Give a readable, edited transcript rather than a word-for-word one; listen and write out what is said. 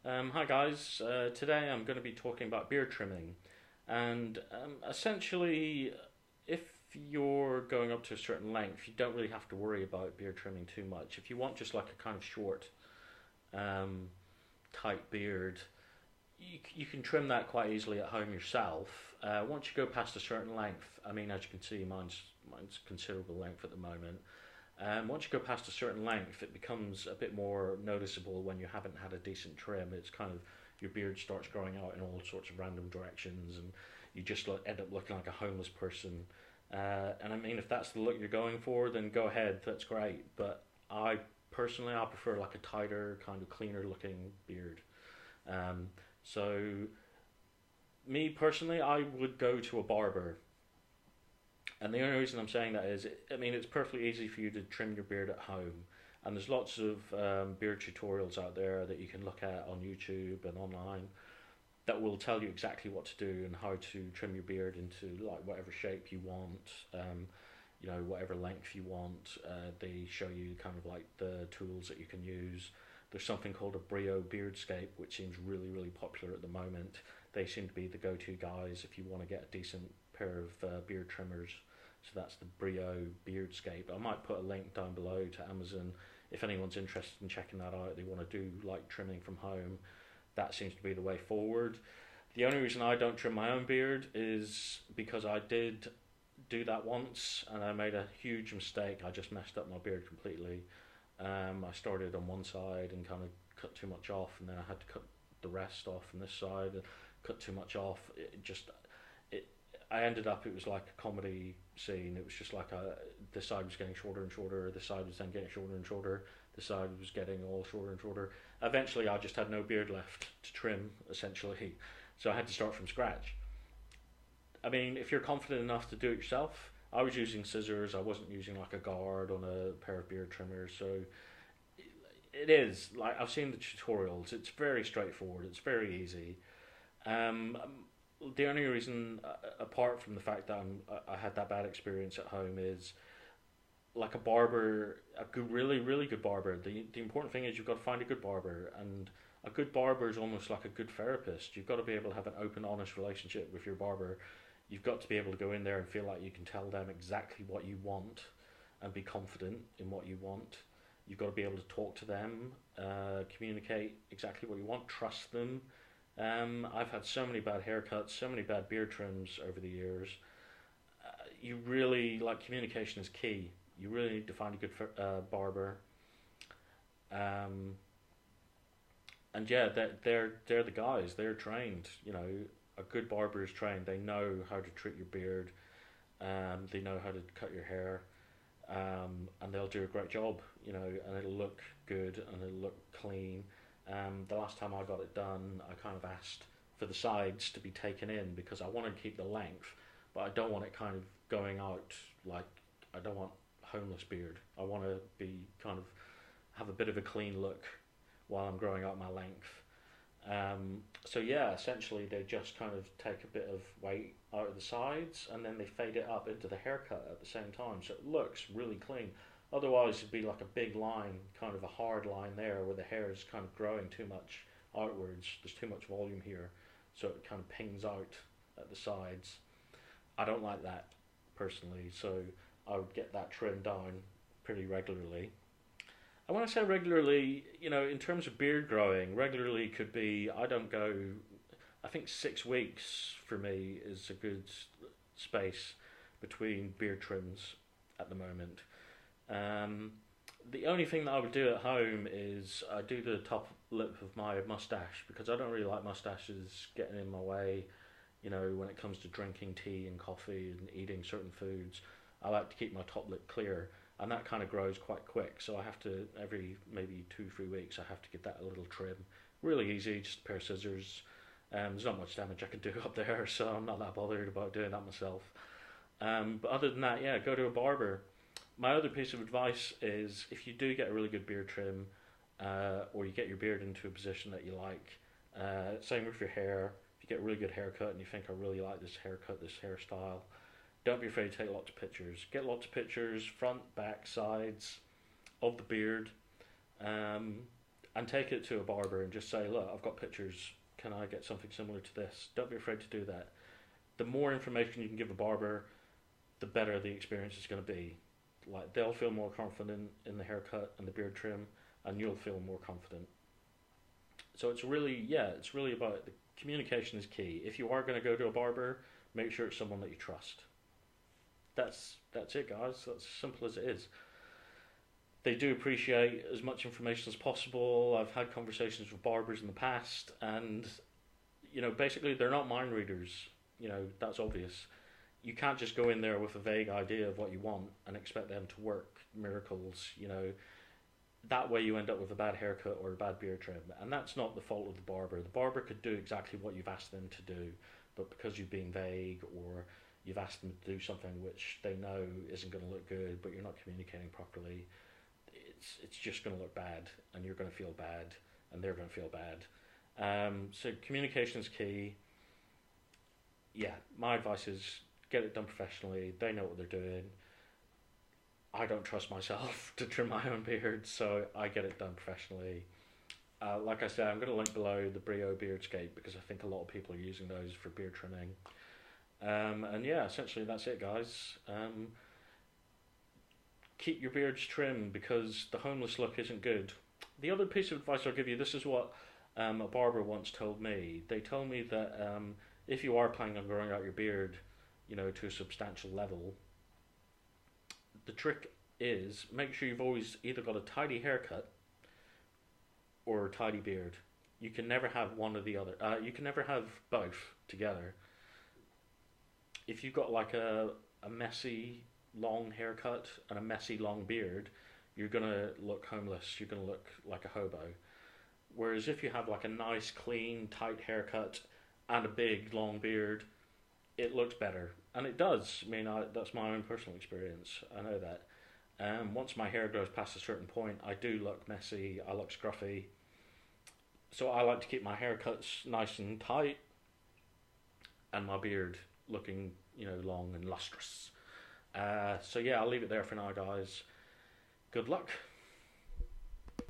Hi guys, today I'm going to be talking about beard trimming. And essentially, if you're going up to a certain length, you don't really have to worry about beard trimming too much. If you want just like a kind of short, um, tight beard, you can trim that quite easily at home yourself. Once you go past a certain length, I mean, as you can see, mine's considerable length at the moment. Once you go past a certain length, it becomes a bit more noticeable when you haven't had a decent trim. It's kind of your beard starts growing out in all sorts of random directions, and you just end up looking like a homeless person. And I mean, if that's the look you're going for, then go ahead. That's great. But I personally, I prefer like a tighter, kind of cleaner looking beard. Um, so me personally, I would go to a barber. And the only reason I'm saying that is, I mean, it's perfectly easy for you to trim your beard at home. And there's lots of beard tutorials out there that you can look at on YouTube and online that will tell you exactly what to do and how to trim your beard into like whatever shape you want, whatever length you want. They show you kind of like the tools that you can use. There's something called a Brio Beardscape, which seems really, really popular at the moment. They seem to be the go-to guys if you want to get a decent pair of beard trimmers. So that's the Brio Beardscape. I might put a link down below to Amazon if anyone's interested in checking that out. They want to do like trimming from home. That seems to be the way forward. The only reason I don't trim my own beard is because I did do that once and I made a huge mistake. I just messed up my beard completely. I started on one side and kind of cut too much off, and then I had to cut the rest off on this side and cut too much off. It I ended up, it was like a comedy scene. It was just like the side was getting shorter and shorter, the side was then getting shorter and shorter, the side was getting all shorter and shorter. Eventually I just had no beard left to trim, essentially, so I had to start from scratch. I mean, if you're confident enough to do it yourself, I was using scissors, I wasn't using like a guard on a pair of beard trimmers, so it is, like, I've seen the tutorials, it's very straightforward, it's very easy. Um, the only reason, apart from the fact that I had that bad experience at home, is like a barber, a good, really, really good barber. The important thing is you've got to find a good barber, and a good barber is almost like a good therapist. You've got to be able to have an open, honest relationship with your barber. You've got to be able to go in there and feel like you can tell them exactly what you want, and be confident in what you want. You've got to be able to talk to them, communicate exactly what you want, trust them. I've had so many bad haircuts, so many bad beard trims over the years. You really, like, communication is key. You really need to find a good barber. Um, and yeah, they're the guys. They're trained. You know, a good barber is trained. They know how to treat your beard. They know how to cut your hair. And they'll do a great job. You know, and it'll look good and it'll look clean. The last time I got it done, I kind of asked for the sides to be taken in because I want to keep the length, but I don't want it kind of going out like, I don't want homeless beard. I want to be kind of have a bit of a clean look while I'm growing out my length. So yeah, essentially they just kind of take a bit of weight out of the sides and then they fade it up into the haircut at the same time, so it looks really clean. Otherwise, it'd be like a big line, kind of a hard line there, where the hair is kind of growing too much outwards. There's too much volume here, so it kind of pings out at the sides. I don't like that personally, so I would get that trimmed down pretty regularly. And when I say regularly, you know, in terms of beard growing, regularly could be, I don't go, I think 6 weeks for me is a good space between beard trims at the moment. Um, the only thing that I would do at home is I do the top lip of my mustache because I don't really like mustaches getting in my way. You know, when it comes to drinking tea and coffee and eating certain foods, I like to keep my top lip clear, and that kind of grows quite quick. So I have to, every maybe 2 3 weeks, I have to get that a little trim. Really easy, just a pair of scissors. There's not much damage I can do up there, so I'm not that bothered about doing that myself. But other than that, yeah, go to a barber. My other piece of advice is if you do get a really good beard trim, or you get your beard into a position that you like, same with your hair. If you get a really good haircut and you think, I really like this haircut, this hairstyle, don't be afraid to take lots of pictures. Get lots of pictures, front, back, sides of the beard. Um, and take it to a barber and just say, look, I've got pictures. Can I get something similar to this? Don't be afraid to do that. The more information you can give a barber, the better the experience is going to be. Like, they'll feel more confident in the haircut and the beard trim, and you'll feel more confident. So it's really, yeah, it's really about the communication is key. If you are going to go to a barber, make sure it's someone that you trust. That's it, guys. That's as simple as it is. They do appreciate as much information as possible. I've had conversations with barbers in the past, and basically they're not mind readers. That's obvious. You can't just go in there with a vague idea of what you want and expect them to work miracles. That way you end up with a bad haircut or a bad beard trim, and that's not the fault of the barber. The barber could do exactly what you've asked them to do, but because you've been vague, or you've asked them to do something which they know isn't going to look good, but you're not communicating properly, it's just going to look bad, and you're going to feel bad, and they're going to feel bad. So communication is key. Yeah, my advice is get it done professionally. They know what they're doing. I don't trust myself to trim my own beard, so I get it done professionally. Like I said, I'm going to link below the Brio Beardscape, because I think a lot of people are using those for beard trimming. And yeah, essentially that's it, guys. Keep your beards trim, because the homeless look isn't good. The other piece of advice I'll give you, this is what a barber once told me. They told me that if you are planning on growing out your beard, to a substantial level, the trick is make sure you've always either got a tidy haircut or a tidy beard. You can never have one or the other. You can never have both together. If you've got like a messy long haircut and a messy long beard, you're gonna look homeless. You're gonna look like a hobo. Whereas if you have like a nice, clean, tight haircut and a big long beard, it looks better, and it does. I mean, that's my own personal experience. I know that. Once my hair grows past a certain point, I do look messy. I look scruffy. So I like to keep my haircuts nice and tight, and my beard looking, long and lustrous. So yeah, I'll leave it there for now, guys. Good luck.